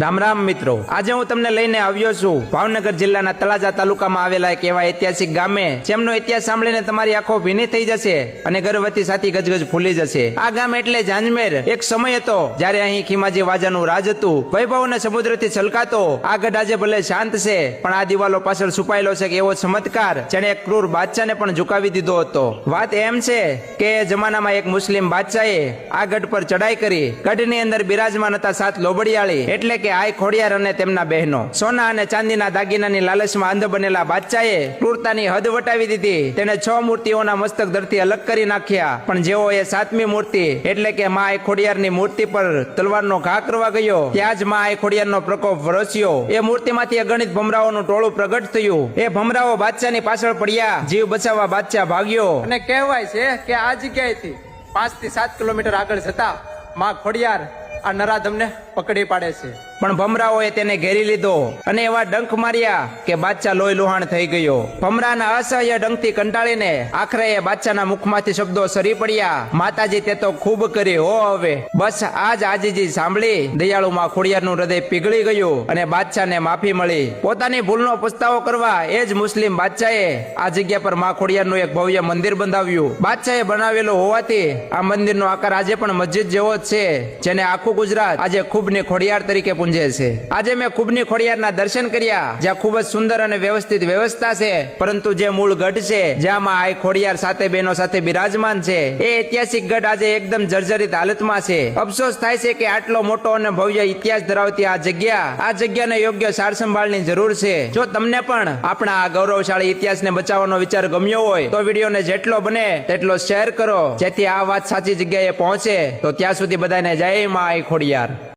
રામ રામ મિત્રો, આજે હું તમને લઈને આવ્યો છું ભાવનગર જિલ્લાના તળાજા તાલુકામાં આવેલા એક એવા ઐતિહાસિક ગામે જેમનો ઇતિહાસ સાંભળીને તમારી આંખો ભીની થઈ જશે અને ગર્વથી સાથી ગજગજ ફૂલી જશે। આ ગામ એટલે જાંજમેર। એક સમય હતો જ્યારે અહીં ખીમાજી વાજાનું રાજ હતું। વૈભવ અને સમુદ્રથી છલકાતો આ ગઢ આજે ભલે શાંત છે, પણ આ દિવાલો પાછળ છુપાયેલો છે કે એવો ચમત્કાર જેને એક ક્રૂર બાદશાહને પણ ઝુકાવી દીધો હતો। વાત એમ છે કે એ જમાનામાં એક મુસ્લિમ બાદશાહે આ ગઢ પર ચડાઈ કરી। ગઢની અંદર બિરાજમાન હતા 7 લોબડિયાળી એટલે કે આઈ ખોડિયાર અને તેમના બહેનો। સોના અને ચાંદીના દાગીનાની લાલચમાં અંધ બનેલા બાદશાહે ક્રૂરતાની હદ વટાવી દીધી। તેને 6 મૂર્તિઓના મસ્તક ધરતી અલગ કરી નાખ્યા, પણ જેવો એ 7મી મૂર્તિ એટલે કે માં આઈ ખોડિયારની મૂર્તિ પર તલવારનો ઘા કરવા ગયો, ત્યાં જ માં આઈ ખોડિયારનો પ્રકોપ વરસ્યો। એ મૂર્તિમાંથી અગણિત ભમરાઓનું ટોળું પ્રગટ થયું। એ ભમરાઓ બાદશાહની પાછળ પડ્યા। જીવ બચાવવા બાદશાહ ભાગ્યો અને કહેવાય છે કે આ જગ્યાએથી 5 થી 7 કિલોમીટર આગળ જતા માં ખોડિયાર આ નરાધમને પકડી પાડે છે, પણ ભમરાઓએ તેને ઘેરી લીધો અને એવા ડંખ માર્યા કે બાદશાહ લોહી લુહાણ થઈ ગયો। ભમરાના અસહ્ય ડંખથી કંટાળીને આખરે એ બાદશાહના મુખમાંથી શબ્દો સરી પડ્યા, માતાજી તે તો ખૂબ કરી હો હવે। બસ આ જ આજીજી સાંભળી દયાળુ માં ખોડિયારનું હૃદય પીગળી ગયું અને બાદશાહને માફી મળી। પોતાની ભૂલનો પસ્તાવો કરવા એ જ મુસ્લિમ બાદશાહે આ જગ્યા પર માં ખોડિયારનું એક ભવ્ય મંદિર બંધાવ્યું। બાદશાહે બનાવેલું હોવાથી આ મંદિરનો આકાર આજે પણ મસ્જિદ જેવો જ છે, જેને આખું ગુજરાત આજે ખૂબની ખોડિયાર તરીકે પૂંજે છે। આજે મેં ખૂબની ખોડિયારના દર્શન કર્યા, જ્યાં ખૂબ જ સુંદર અને વ્યવસ્થિત વ્યવસ્થા છે, પરંતુ જે મૂળ ગઢ છે જ્યાં માં આઈ ખોડિયાર 7 બહેનો સાથે બિરાજમાન છે, એ ઐતિહાસિક ગઢ આજે એકદમ જર્જરિત હાલતમાં છે। અફસોસ થાય છે કે આટલો મોટો અને ભવ્ય ઇતિહાસ ધરાવતી આ જગ્યાને યોગ્ય સાર સંભાળની જરૂર છે। જો તમને પણ આપણા આ ગૌરવશાળી ઇતિહાસને બચાવવાનો વિચાર ગમ્યો હોય તો વિડીયોને જેટલો બને તેટલો શેર કરો, જેથી આ વાત સાચી જગ્યાએ પહોંચે। તો ત્યાં સુધી બધાને જય માં આઈ ખોડિયાર।